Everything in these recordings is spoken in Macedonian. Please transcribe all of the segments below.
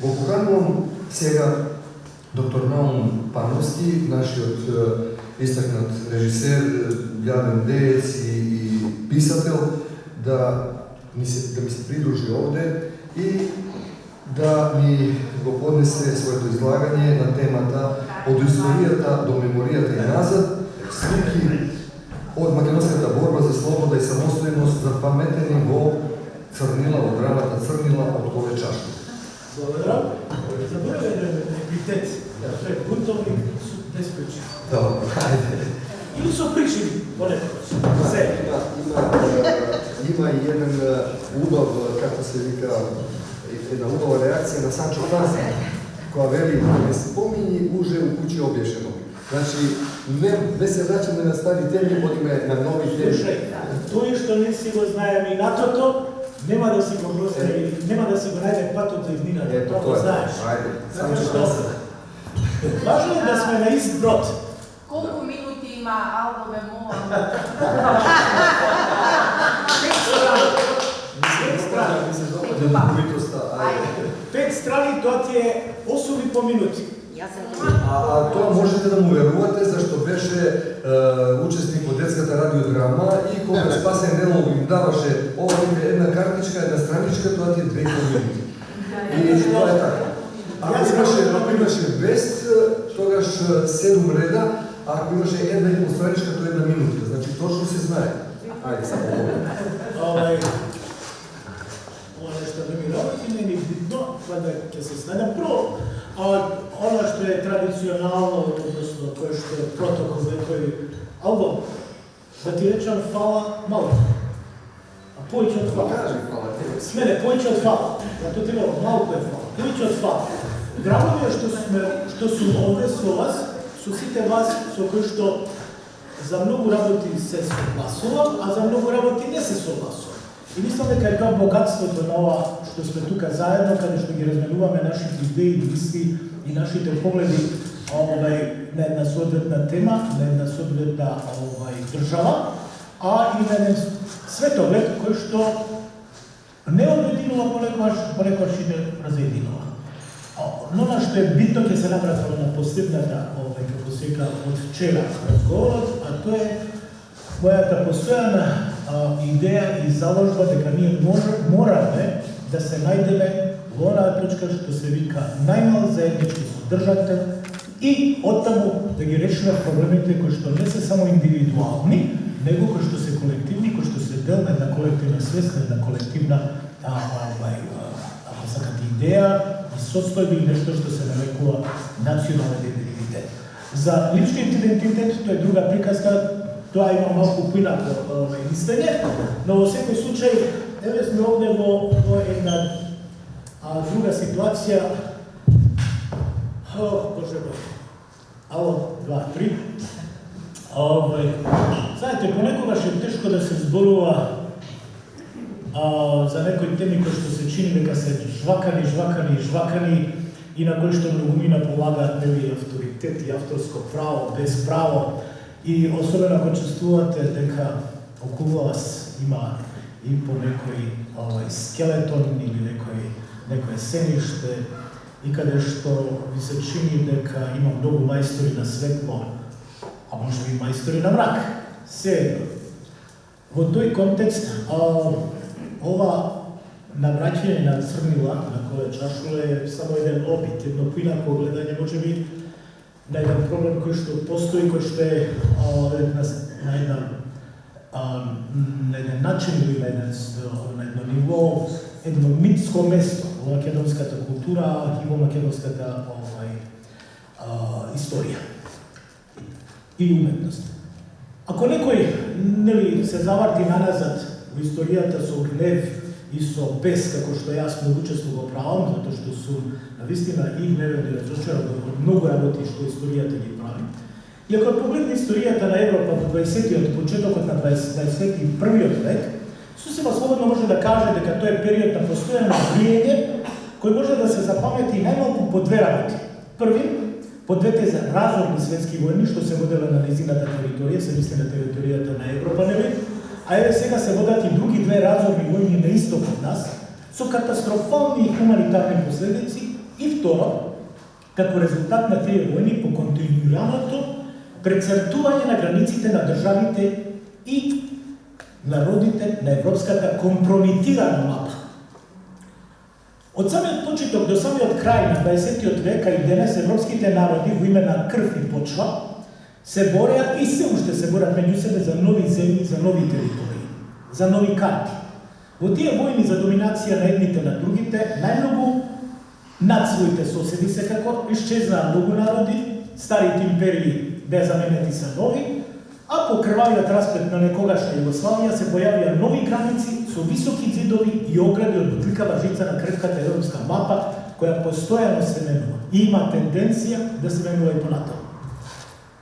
Го поканувам сега доктор Наум Пановски, нашиот истакнат режисер, јавен деец и писател, да ми се придружи овде и да ни го поднесе своето излагање на темата од историјата до меморијата и назад, слики од македонската борба за слобода и самостојност, запаметени во Црнила, во драмата Црнила од Кове Чашко. Благодарам. Забораваме епитет. Тој бунтовник без причини. Добро, хајде. Или со причини, понекогаш. Има и еден убав, како се вика, една убава реакција на Санчо Панса, која вели, не се помини уже у куќи објешено. Значи, не се враќаме на стари теми, одиме на нови теми. Слушај, тој што не си го знае минатото, нема да си го прости, нема да си го најде патот за иднината. Ето, тоа го знаеш. Ајде, Затоа што важно е да сме на ист брод. Колку минути има албум Емола? Пет страни, тоа ти е 8,5 минути. А тоа можете да му верувате, зашто беше учесник во детската радиодрама и кога Спасен Нелов им даваше ова една картичка, една страничка, тоа ти е 2,5 минути. И тоа е така. Ако имаше вест, тогаш 7 реда, а ако имаше една страничка, тоа е една минутка. Значи точно се знае. Ајде, само Ова нешто да ми работи, не ми битно, тоа да ќе се снадам. Прво, она што е традиционално, односно, кој што е протокол за тој албум, да ти речам фала малку. А повеќе од фала. Смене, повеќе од фала. Зато ти речам, малку е фала. Повеќе од фала. Драго ми е што сум овде со вас, со сите вас со кои што за многу работи се согласувам, а за многу работи не се согласувам. И мислам дека е тоа богатството на ова што сме тука заедно, каде што ги разменуваме нашите идеи, мисли и нашите погледи на една соодветна тема, на една соодветна држава, а и на еден светоглед кој што не обединува понекогаш и не разединува. Но на што е битно ќе се навратам на последната, како се вика, од вчера разговорот, а тоа е мојата постојана идеја и заложба дека ние мораме да се најдеме во онаа точка што се вика најмал заеднички содржател и оттаму да ги решиме проблемите кои што не се само индивидуални, него кои што се колективни, кои што се дел на една колективна свест, на една колективна ако сакате идеја и состојба и нешто што се нарекува национален идентитет. За личниот идентитет тоа е друга приказка. Тоа има малку поинако мислење, но во секој случај, еве сме овде во една друга ситуација. Боже мој. Ало, 2, 3. Знаете, понекогаш е тешко да се зборува за некои теми кои што се чини дека се жвакани и на кои што многумина полагаат нели авторитет и авторско право, без право. И особено ако чувствувате дека околу вас има и по некој скелетон или некој сениште и каде што ви се чини дека има многу мајстори на светло, а може би мајстори на мрак. Седно. Во тој контекст, ова навраќање на Црнила, на Кове Чашко е само еден обид, едно поинако гледање, може би, на еден проблем кој што постои, кој што е на еден начин или на едно ниво, едно митско место во македонската култура и во македонската историја и уметност. Ако некој нели се заврти наназад во историјата со гнев и со бес, како што јас многу често го правам, затоа што сум навистина и гневен и разочаран од многу работи што историјата ги прави. И ако погледне историјата на Европа во 20-тиот, почетокот на 21-виот век, сосема слободно може да каже дека тоа е период на постојано влијање кој може да се запамети најмалку по две работи. Први, по двете разорни светски војни што се воделе на нејзината територија, се мисли на територијата на Европа, нели? А еве сега се водат и други две разорни војни на исток од нас, со катастрофални хуманитарни последици И второ, како резултат на тие војни по континуираното прецртување на границите на државите и народите на европската компромитирана мапа. Од самиот почеток до самиот крај на 20 века и денес европските народи во име на крв и почва се бореа и се уште се борат меѓу себе за нови земји, за нови територии, за нови карти. Во тие војни за доминација на едните на другите, најмногу над своите соседи секако исчезнаа многу народи, старите империи беа заменети со нови, а по крвавиот расплет на некогашна Југославија се појавија нови граници со високи зидови и огради од бутликава жица на кревката европска мапа, која постојано се менува и има тенденција да се менува и понатаму.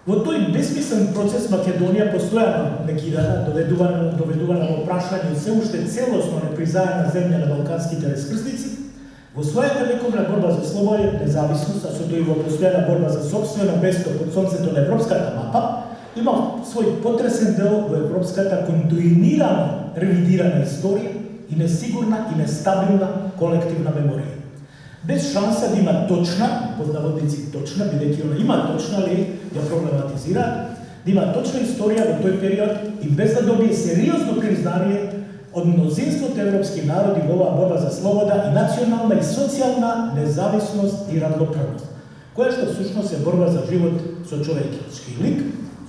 Во тој безсмислен процес Македонија постојано негирана, доведувана во прашање се уште целосно непризнаена земја на балканските раскрсници, во својата вековна борба за слобода, независност, а со тој во постојана борба за собствено место под сонцето на европската мапа, има свој потресен дел во европската континуирано ревидирана историја и несигурна и нестабилна колективна меморија. Без шанса да има точна, под наводници точна, бидејќи она има точна, ли ја проблематизираат, да има точна историја во тој период и без да добие сериозно признание од мнозинството европски народи во оваа борба за слобода и национална и социјална независност и равноправност, која што всушност е борба за живот со човечки лик.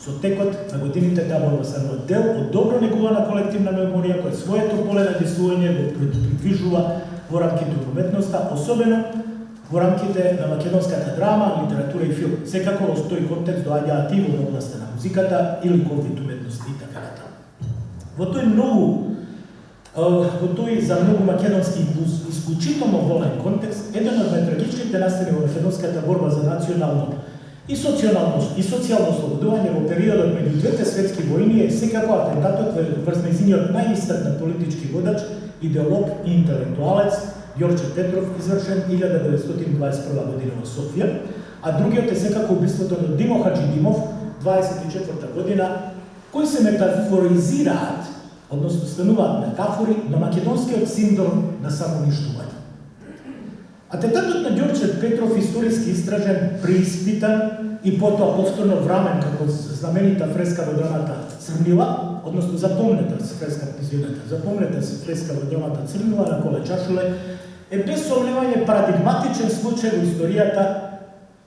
Со текот на годините таа борба се дел од добро негувана колективна меморија која своето поле на действување го придвижува во рамките на уметноста, особено во рамките на македонската драма, литература и филм. Секако во тој контекст доаѓаат и во областа на музиката или ковид уметности и така натаму. Во тој за многу македонски исклучително волен контекст, еден од најтрагичните настани во македонската борба за национално и социјално слободување во периодот меѓу двете светски војни е секако атентатот врз нејзиниот најистакнат политички водач, идеолог и интелектуалец Ѓорче Петров, извршен 1921 година во Софија, а другиот е секако убиството на Димо Хаджидимов 24 година, кои се метафоризираат, односно стануваат метафори на македонскиот синдром на самоуништување. Атентатот на Ѓорче Петров историски истражен, преиспитан и потоа повторно врамен како знаменита фреска во драмата Црнила, односно запомнета фреска во драмата Црнила на Коле Чашуле, е без сомневање парадигматичен случај во историјата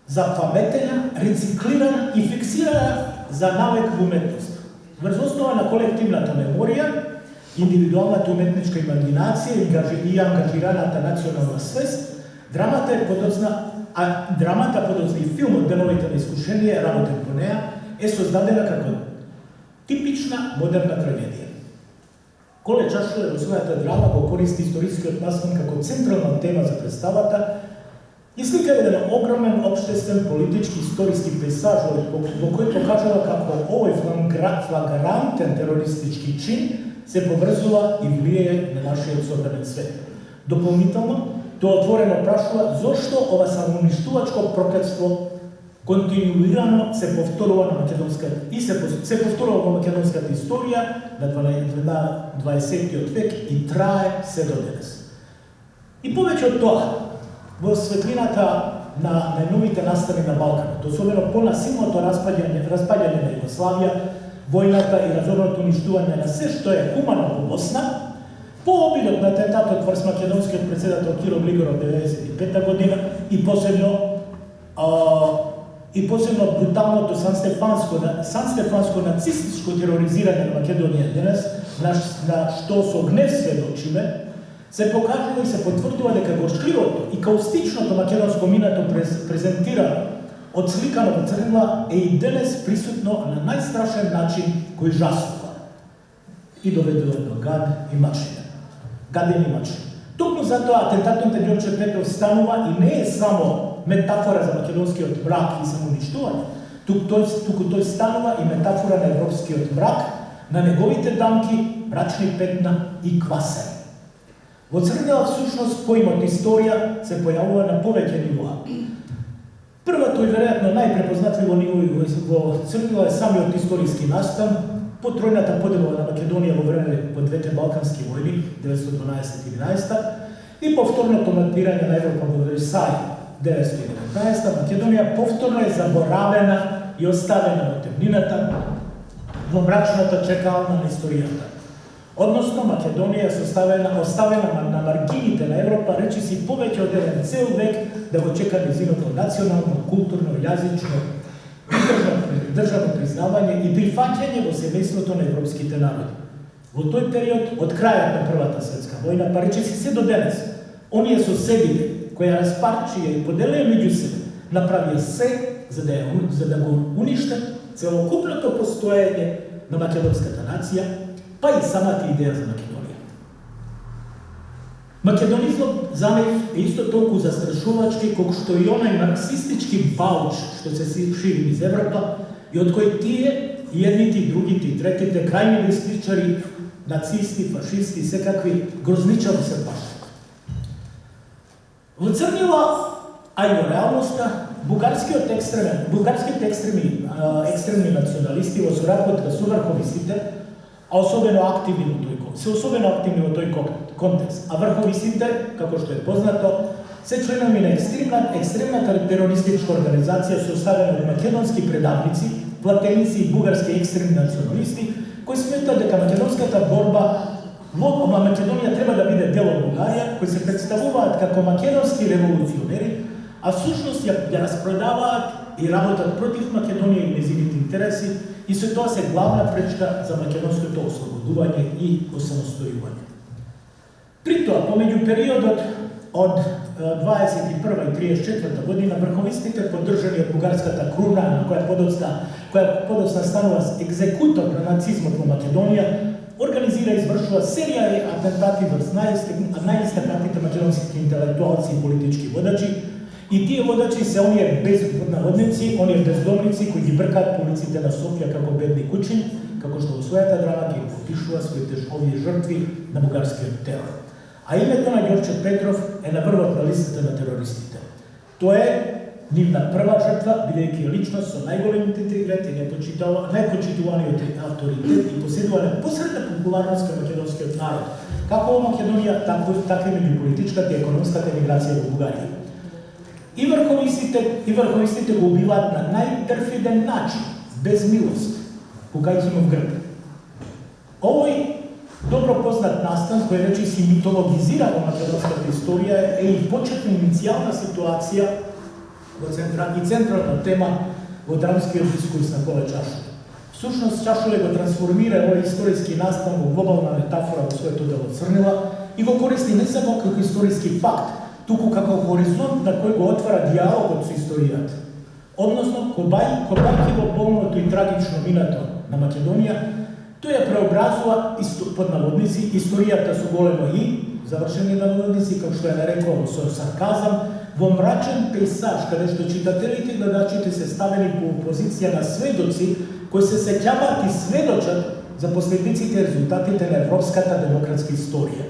за паметена, рециклирана и фиксирана за навек во уметност. Врз основа на колективната меморија, индивидуалната уметничка имагинација и ангажираната национална свест, драмата подоцна и филмот Деновите на искушение, работен по неа, е создадена како типична модерна трагедија. Коле Чашуле во својата драма го користи историскиот наслон како централна тема за представата и слика еден огромен општествен, политички, историски пейзаж во кој покажува како овој флагрантен терористички чин се поврзува и влијае на нашиот современ свет. Дополнително, тоа отворено прашува зошто ова самоуништувачко проклетство континуирано се повторува на македонската и се повторува во македонската историја на 20 век и трае се до денес. И повеќе од тоа, во светлината на најновите настани на Балканот, особено по-насилното распаѓање на Југославија, војната и разорното уништување на се што е хумано во Босна, по обидот на атентатот врз македонскиот председател Киро Глигоров 1995 година и посебно бруталното санстефанско нацистичко тероризирање на Македонија денес, на што со гнев сведочиме, се покажува и се потврдува дека горчливото и каустичното македонско минато презентирано од сликано во Црнила е и денес присутно на најстрашен начин кој жасува и доведува до гаден и мачен. Токму затоа атентатот на Ѓорче Петров станува и не е само метафора за македонскиот мрак и самоуништување, туку тој станува и метафора на европскиот мрак, на неговите дамки, мрачни петна и квасен. Во Црнила всушност поимот историја се појавува на повеќе нивоа. Првото и веројатно најпрепознатливо ниво во Црнила е самиот историски настан, по тројната подела на Македонија во време по двете балкански војни 1912-11 и повторното мапирање на Европа во Версај 1919. Македонија повторно е заборавена и оставена во темнината, во мрачната чекална на историјата. Односно, Македонија е оставена на маргините на Европа, речиси повеќе од еден цел век да го чека незиното национално, културно, јазично и државно признавање и прифаќање во семејството на европските народи. Во тој период, од крајот на Првата светска војна, па речиси се до денес, оние соседите кои ја распарчија и поделија меѓу себе, направија се за да го уништат целокупното постоење на македонската нација, па и самата идеја за Македонија. Македонизмот за нив е исто толку застрашувачки колку што и онај марксистички бауч што се шири низ Европа и од кој тие и едните и другите и третите крајни десничари, нацисти, фашисти и секакви грозничари се плашат. Во црнила, а и во реалноста, бугарските екстремни националисти во соработка со врховистите, а особено активни во тој контекст. А врховистите, како што е познато, се членови на екстремната терористичка организација составена од македонски предавници, платеници и бугарски екстремни националисти, кои сметат дека македонската борба во Македонија треба да биде дел од Бугарија, кои се представуваат како македонски револуционери, а всушност ја распродаваат и работат против Македонија и незините интереси, и се тоа се главна пречка за македонското ослободување и осамостојување. При тоа, помеѓу периодот од 21 и 34 година, врховистите поддржани од бугарската круна, која подоцна станува екзекутор на нацизмот во Македонија, организира и извршува серија атентати врз најистакнатите македонски интелектуалци и политички водачи, и тие водачи се оние безнаводници, оние бездомници кои ги бркаат по улиците на Софија како бедни кучиња, како што во својата драма ги опишува своите овие жртви на бугарскиот терор. А името на Ѓорче Петров е на врвот на листата на терористите. Тоа е нивна прва жртва, бидејќи личност со најголем интегритет и најпочитуваниот авторитет и поседува непосредна популарност кај македонскиот народ, како во Македонија, така и меѓу политичката и економската емиграција во Бугарија. И врховистите го убиваат на најперфиден начин, без милост, кугајќи му в грб. Овој добро познат настан, кој речиси митологизира во македонската историја, е и почетна иницијална ситуација и централна тема во драмскиот дискурс на Коле Чашуле. Всушност, Чашуле го трансформира овој историски настан во глобална метафора во своето дело Црнила и го користи не само како историски факт, туку како хоризонт на кој го отвара диалогот со историјата. Односно, копајќи во болното и трагично минато на Македонија, тој ја преобразува под наводници историјата со големо и, завршени наводници, како што ја нарекува со сарказам, во мрачен пейсаж, каде што читателите и гледачите се ставени по позиција на сведоци, кои се сеќаваат и сведочат за последиците и резултатите на европската демократска историја.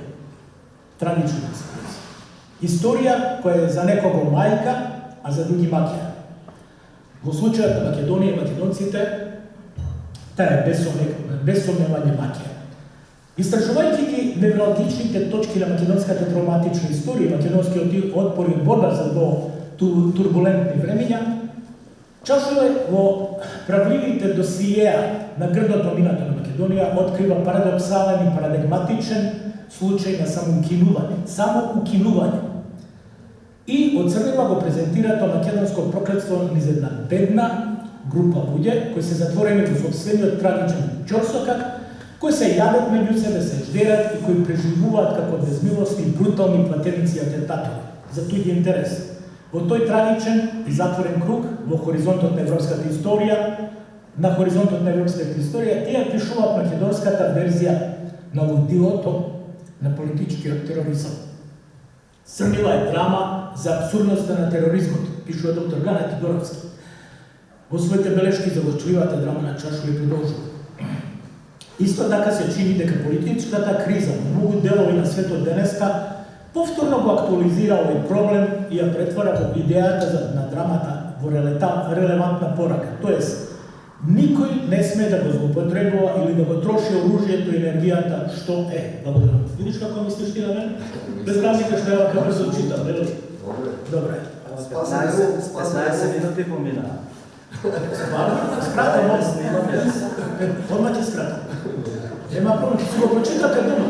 Трагична историја која е за некого мајка, а за други маќа. Во случајот на Македонија и македонците, таа е без сомневање маќа. Истражувајќи ги невралгичните точки на македонската травматична историја, македонскиот отпор и борба за турбулентни времења, Чашуле во правливите досиеа на грдото минато на Македонија открива парадоксален и парадигматичен случај на самоукинување. И оцрнила го презентирато македонско проклетство низ една бедна група луѓе кои се затворени во сопствениот трагичен ќорсокак, кои се јадат меѓу себе, се ждерат и кои преживуваат како безмилосни и брутални платеници и атентатори за туѓи интерес. Во тој трагичен и затворен круг во хоризонтот на европската историја, тие пишуваат македонската верзија на лудилото на политичкиот тероризам. Црнила е драма за абсурдноста на тероризмот, пишува доктор Гана Тидоровски. Во своите белешки за лъчливата драма на Чашуле продолжува. Исто така се чини дека политичката криза во многу делови на светот денеска повторно го актуализира овој проблем и ја претвара во идејата на драмата во релевантна порака. Тоест, никој не сме да го злоупотребува или да го троши оружјето и енергијата што е. Благодарам. Видиш како мислиш ти на мен? Без разлика што ја како брзо читам, нели? Добре. 15 minuti pomina. Skratno mogu. Odmah će skratno. Nema problem, ću ga pročitati doma.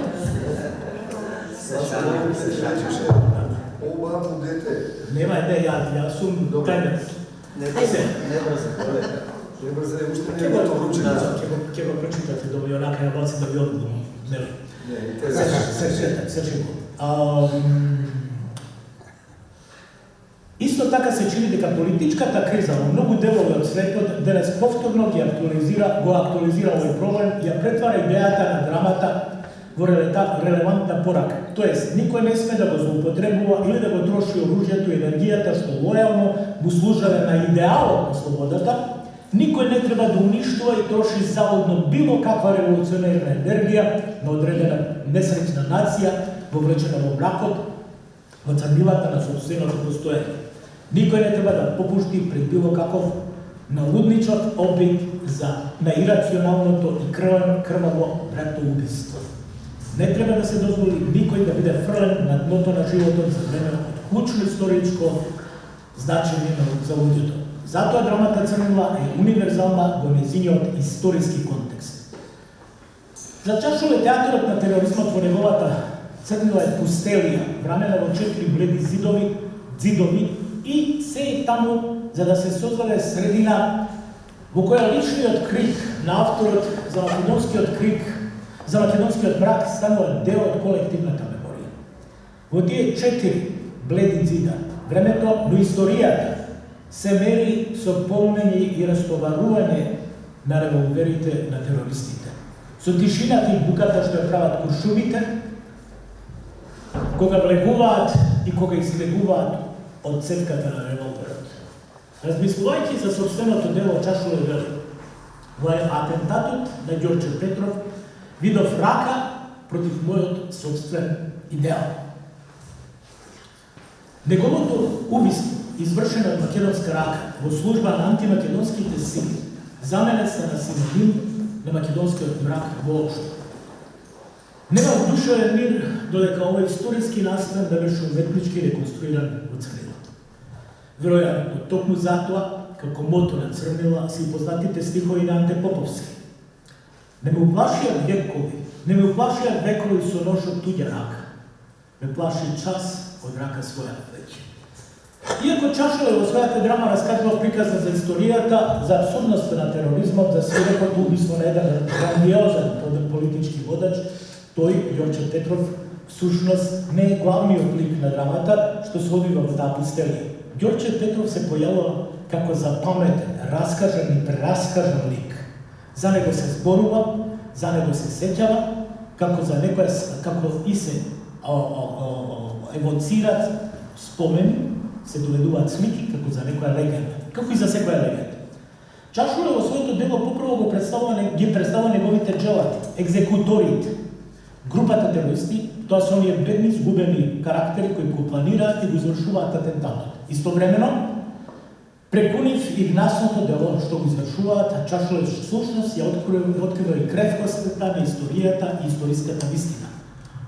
Ovo vam budete. Nema, ne, ja sam trener. Ne brzo, kolega. Ne brzo, ušte nije to vruće. Če ga pročitati doma i onaka ja bacim da bi odbog. Ne, sve živo. Isto така се чини дека политичката криза во многу делови од светот денес повторно го актуализира овој проблем и ја претвара идејата на драмата во релевантна порака. Тоест, никој не сме да го злоупотребува или да го троши оружјето и енергијата што лојално му служеле на идеалот на слободата, никој не треба да уништува и троши заводно било каква револуционерна енергија на одредена несреќна нација вовлечена во бракот, во црнилата на собственото постоење. Никој не треба да попушти пред било каков налудничав опит на ирационалното и крваво братоубиство. Не треба да се дозволи никој да биде фрлен на дното на животот за време од клучно историчко значење за луѓето. Затоа драмата Црнила е универзална во нејзиниот историски контекст. За чашове театарот на тероризмот во неговата Црнила е пустелија, врамена во 4 бледи зидови и се е таму за да се создаде средина во која личниот крик на авторот за македонскиот брак станува дел од колективната меморија. Во тие 4 бледи зида, времето, но историјата се мери со помнење и растоварување на револверите на терористите. Со тишината и буката што ја прават куршумите, кога влегуваат и кога излегуваат од цевката на револверот. Размислувајќи за собственото дело Чашуле вели: во атентатот на Ѓорче Петров видов рака против мојот собствен идеал. Неговото убиство, извршено од македонска рака во служба на антимакедонските сили, за мене се на синоним на македонскиот мрак во општо. Нема душевен мир додека овој историски настан да беше уметнички реконструиран во Црнила. Веројатно, токму затоа, како мото на Црнила, се и познатите стихови на Анте Поповски. Не ме уплашија векови со нож од туѓа рака. Ме плаши час од рака своја плеќа. Иако Чашуле во својата драма раскажува приказна за историјата, за абсурдноста на тероризмот, за свирепото убиство на еден грандиозен политички водач, тој, Ѓорче Петров, всушност не е главниот лик на драмата, што се одвива во таа пустелија. Ѓорче Петров се појавува како запаметен, раскажан и прераскажан лик. За него се зборува, за него се сеќава, како и се евоцират спомени, се доведуваат слики како за некоја легенда, како и за секоја легенда. Чашуле во своето дело попрво ги представува неговите джелати, екзекуторите, групата терористи, тоа се оние бедни, згубени карактери кои го планираат и го извршуваат атентатот. Истовремено, преку нив и гнасното дело што го извршуваат, Чашуле всушност ја открива и кревкостта на историјата и историската вистина.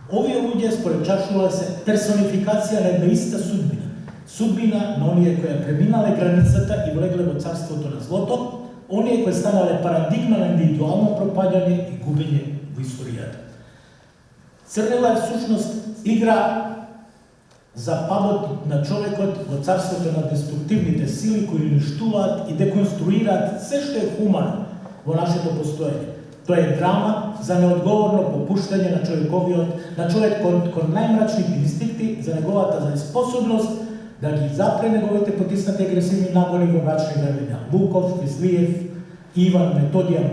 Овие луѓе според Чашуле се персонификација на една иста судбина. Судбина на оние кои преминале границата и влегле во царството на злото, оние кои станале парадигма на индивидуално пропаѓање и губење во историјата. Црнила е всушност игра за падот на човекот во царството на деструктивните сили кои уништуваат и деконструираат се што е хумано во нашето постоење. Тоа е драма за неодговорно попуштање на човек кон најмрачните инстинкти, за неговата неспособност да ги запре неговите потиснати агресивни нагони во мрачни времења. Луков, Веслиев, Иван, Методија,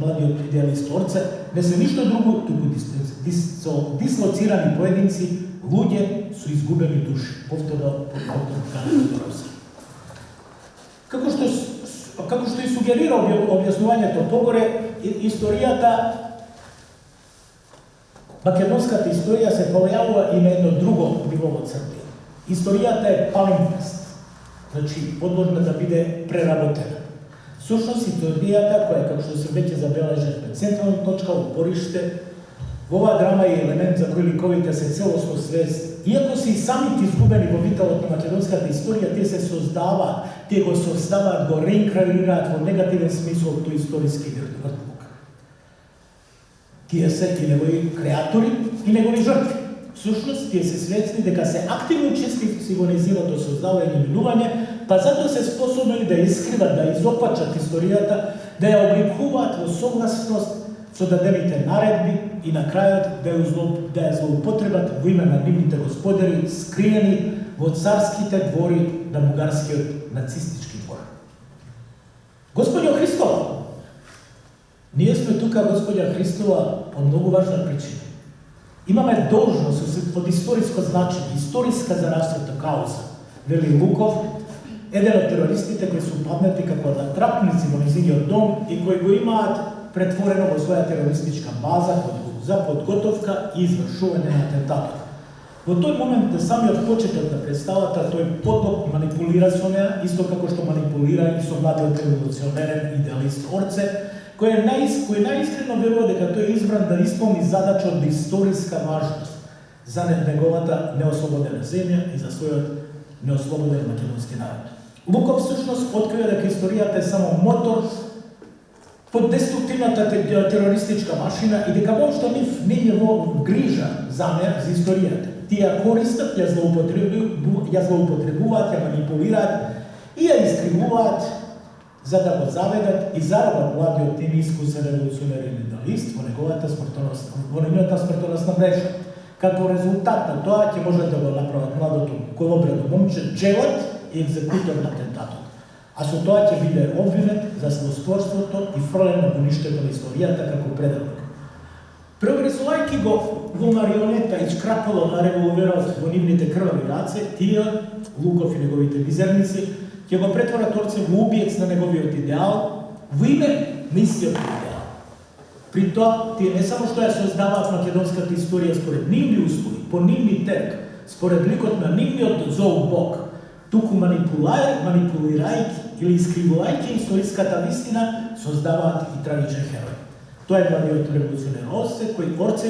младиот идеалист Орце, не се ништо друго, туку дислоцирани поединци, луѓе со изгубени души. Повторно Торовски. Како што и сугерира објаснувањето погоре, историјата, македонската историја се појавува и на едно друго ниво во Црнија. Историјата е палимфест, значи подложна да биде преработена. Всушност историјата, која како што се веќе забележавме централна точка, упориште, во оваа драма е елемент за кој ликовите се целосно свест iako se i sami ti izgubeni во виталот на македонската историја, те се создаваат, те го создаваат, го реинкарнираат во негативен смисол тој историски вртмук. Тие се и негови креатори и негови жртви. Всушност, тие се свесни дека се активно учесници во нејзиното создавање и минување, па затоа се способни да искриват, да изопачат историјата, да ја обликуваат во согласност со дадените наредби и на крајот да ја злоупотребат во име на нивните господари, скриени во царските двори на бугарскиот нацистички двор. Господјо Христова, ние сме тука, Господја Христова, по многу важна причина. Имаме должност од историско значење, историска за нашата кауза. Вели Луков, еден од терористите кои се упаднати како натрапници во нејзиниот дом и кои го имаат претворено во своја терористичка база за подготовка и извршување на атентатот. Во тој момент, самиот почеток на представата, тој подлог манипулира со неа, исто како што манипулира и со младиот револуционерен идеалист Орце, кој најискрено верува дека тој е избран да исполни задача од историска важност за неговата неослободена земја и за својот неослободен македонски народ. Луков всушност открива дека историјата е само мотор под деструктивната терористичка машина и дека воопшто не е во грижа за неа, за историјата. Тие ја користат, ја злоупотребуваат, ја манипулираат и ја искривуваат за да го заведат и заробат младиот им искусен револуционерен идеалист во неговата смртоносна мрежа. Како резултат на тоа ќе можат да го направат младото колобредо момче джелат и екзекутор на атентатот. А со тоа ќе биде обвинет за злостворството и фрлен на буништето на историјата како предавник. Преобразувајќи го во марионета и шкрапало на револверот во нивните крвави раце, тие, Луков и неговите визерници, ќе го претворат Орце во убиец на неговиот идеал, во име на истиот идеал. При тоа, тие не само што ја создаваат македонската историја според нивни услови, по нивни терк, според ликот на нивниот зол Бог, туку манипулирајќи или искривувајќи историската вистина, создаваат и трагичен херој. Тоа е младиот револуционер Орце,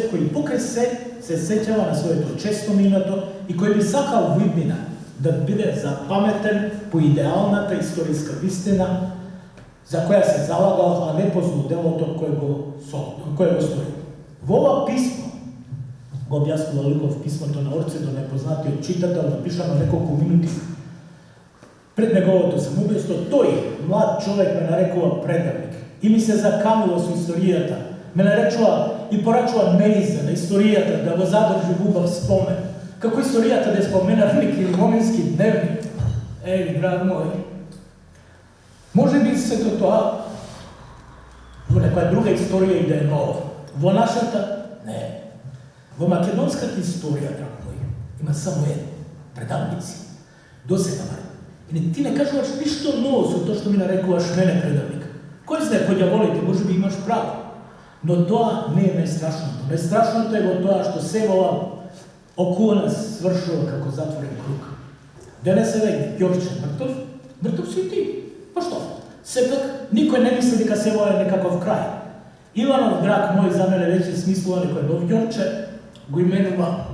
кој покрај се сеќава на своето често минато и кој би сакал во иднина да биде запаметен по идеалната историска вистина за која се залагал, а не по злоделото кој го стори. Во ова писмо, го објаснува Луков писмото на Орце до непознатиот читател, напишано неколку минути пред неговото самоубиство, тој, млад човек, ме нарекува предавник и ми се заканува со историјата, ме наречува и порачува неиза на историјата да го задржи в убав спомен. Како историјата да е споменарник или момински дневник. Еј, брат мој, може би сето тоа во некоја друга историја и да е ново. Во нашата, не. Во македонската историја, брат мој, има само едно. Предавници. Досега барем. И ти не кажуваш ништо ново со тоа што ми нарекуваш мене предавник. Кој знае, по ѓаволите, може би имаш право. Но тоа не е најстрашното. Најстрашното е во тоа што се ова околу нас свршува како затворен круг. Денес е Ѓорче мртов си и ти. Па што? Сепак, никој не мисли дека се ова е некаков крај. Иванов, драг мој, за мене веќе смислува некој нов Ѓорче, го именува,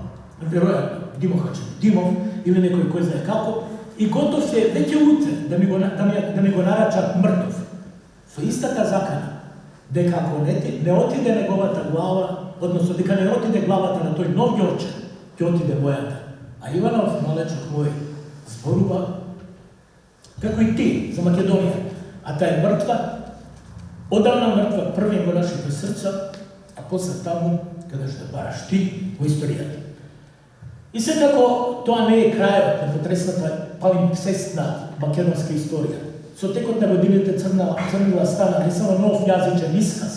веројатно, Димов, или некој кој знае како, и готов е веќе утре да ми го нарачат мртов. Со истата закана, дека ако не отиде неговата глава, односно дека не отиде главата на тој нов Ѓорче, ќе отиде мојата. А Иванов, малечок мој, зборува како и ти за Македонија, а таа е мртва, одавна мртва, први во нашите срца, а после таму каде што бараш ти во историјата. И секако тоа не е крајот на потресната палимпсестна македонска историја. Со текот на годините црнила стана не само нов јазичен исказ,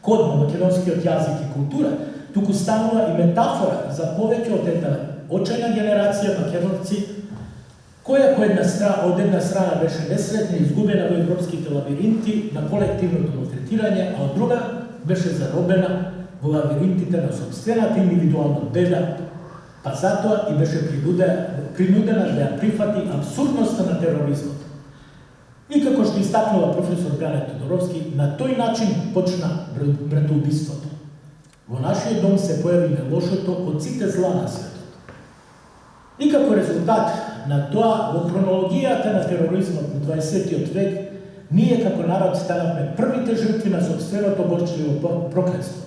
код на македонскиот јазик и култура, туку станува и метафора за повеќе од една очајна генерација македонци, која од една страна беше несретна и изгубена во европските лабиринти на колективното малтретирање, а од друга беше заробена во лабиринтите на собствената индивидуална беда, па затоа и беше принудена да ја прифати абсурдноста на тероризмот. И како што истакнува професор Ганет Тодоровски, на тој начин почна братоубиството. Во нашиот дом се појави лошото од сите зла на светот. Никако резултат на тоа, во хронологијата на тероризмот на 20. век, ние како народ станавме првите жртви на собственото борчливо проклетство.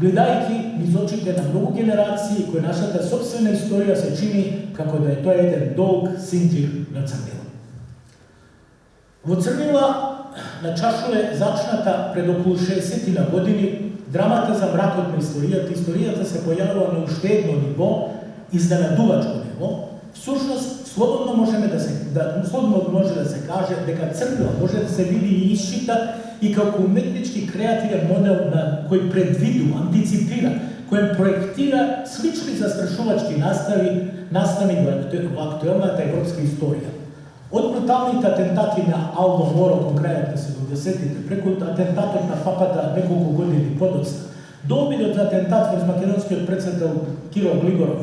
Гледајќи низ очите на многу генерации, кои нашата собствена историја се чини како да е тоа еден долг синтир на црнила. Во црнила на чашуле зачната пред околу 60 години, драмата за мракот на историјата се појавува на уште едно ниво, изненадувачко ниво. Всушност, слободно може да се каже дека црнила може да се види и исчита и како уметнички креативен модел на кој предвидува, антиципира, кој проектира слични застрашувачки настани во актуелната европска историја. Од бруталните атентати на Алдо Моро кон крајот на 70-тите, преку атентатот на папата неколку години подоцна, до обидот за атентат врз македонскиот председател Киро Глигоров,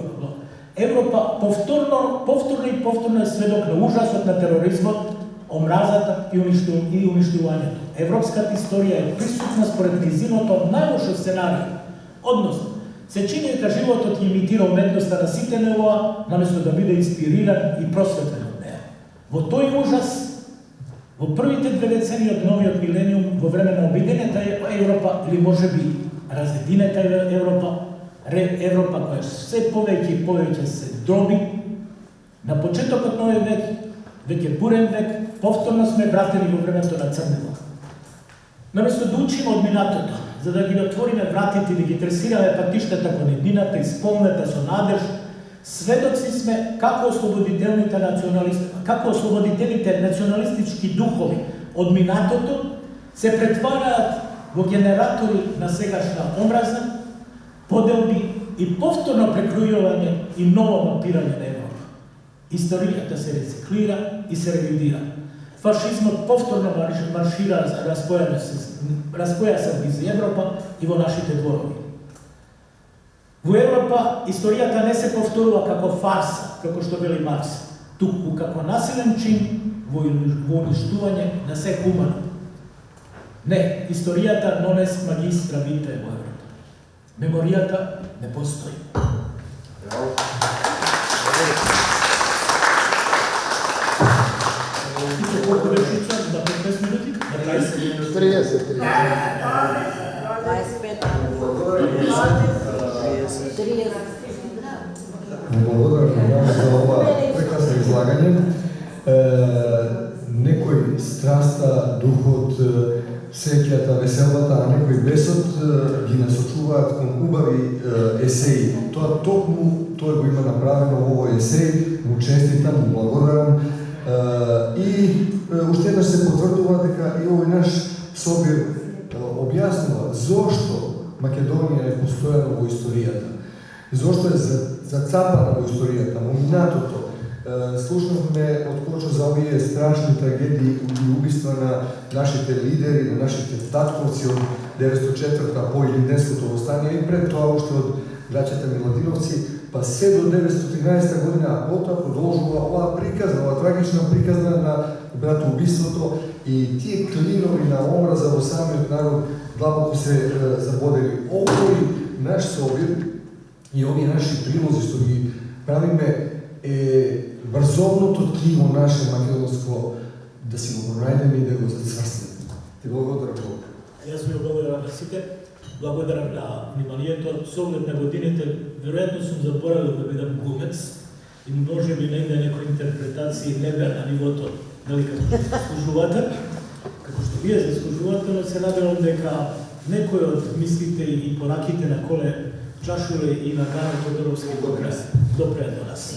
Европа повторно е сведок на ужасот на тероризмот, омразата и уништувањето. Европската историја е присутна според низиното најлошо сценарио. Односно, се чини дека животот ја имитира уметноста на сите нивоа, наместо да биде инспириран и просветлен од неа. Во тој ужас, во првите 2 децении од новиот милениум, во време на обидената Европа, или можеби разединета Европа која се повеќе и повеќе се дроби, на почетокот на овој век, веќе бурен век, повторно сме вратени во времето на црнила. Наместо да учиме од минатото, за да ги отвориме вратите и да ги тресираме патиштата кон еднината, исполнета со надеж, сведоци сме како ослободителите националистички духови од минатото се претвараат во генератори на сегашна омраза, поделби и повторно прекројување и ново мапирање на Европа. Историјата се рециклира и се ревидира. Фашизмот повторно маршира, распоја се низ Европа и во нашите дворови. Во Европа историјата не се повторува како фарса, како што вели Маркс, туку како насилен чин во уништување на се хумано. Не, историјата non est magistra vitae во Европа. Меморијата не постои. Колку вечица? На 15 минути? На 30 минути? 30. 25. Благодарам за ова прекрасно излагање. Некој страста, духот, сеќата, веселата, а некој бесот ги насочуваат кон убави есеи. Тоа токму тој го има направено во овој есеј, му честитам, му благодарам. И уште еднаш се потврдува дека и овој наш собир објаснува зошто Македонија е постојана во историјата. Зошто е зацапана во историјата, во минатото. Слушнавме од Кочо за овие страшни трагедии и убиства на нашите лидери, на нашите татковци од 904-та по Илинденското востание и пред тоа уште од браќата Миладиновци, па се до 913 година, а потоа продолжува оваа приказна, оваа трагична приказна на братоубиството и тие клинови на омраза во самиот народ длабоко се забодени. Овој наш собир и овие наши прилози што ги правиме врзовното тkiво наше македонско да си го пронајдеме и да го зацврстиме. Ти благодарам Бог. Јас ви благодарам на сите. Благодарам на вниманието. Со оглед на годините, веројатно сум заборавил да бидам глумец и може би негде некои интерпретации не беа на нивото дали како што заслужувате. Како што вие заслужувате, но се надевам дека некои од мислите и пораките на Коле Чашуле и на Гано Тодоровски допреа до нас.